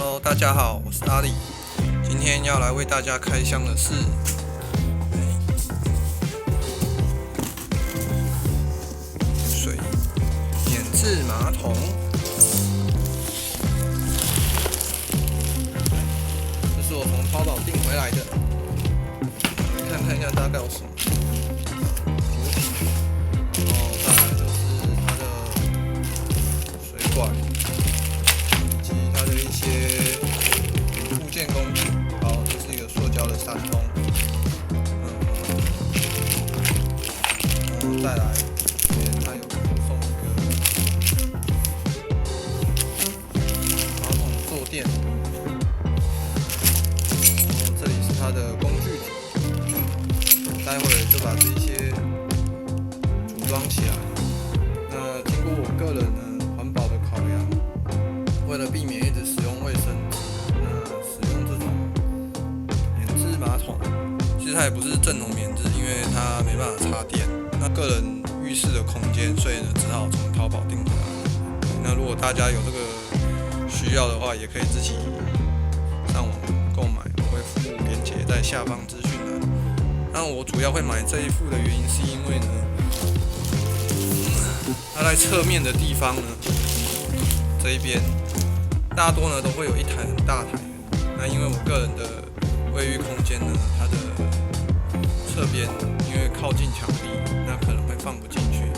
Hello， 大家好，我是阿力。今天要来为大家开箱的是水免治马桶。这是我从淘宝订回来的，来看一下大概有什么。然后再来就是它的水管。一些附件工具，好，这是一个塑胶的3通，然后再来，这边它有附送一个马桶坐垫，然后这里是它的工具组，待会就把这些组装起来。那经过我个人呢环保的考量，为了避免一直使用卫生纸，使用这种免治马桶，其实它也不是正统免治，因为它没办法插电。那个人浴室的空间，所以呢只好从淘宝订回来。那如果大家有这个需要的话，也可以自己上网购买，我会附链接在下方资讯栏。那我主要会买这一副的原因，是因为呢，它在侧面的地方呢，这一边。大多呢都会有一台很大台的，那因为我个人的卫浴空间呢，它的侧边因为靠近墙壁，那可能会放不进去。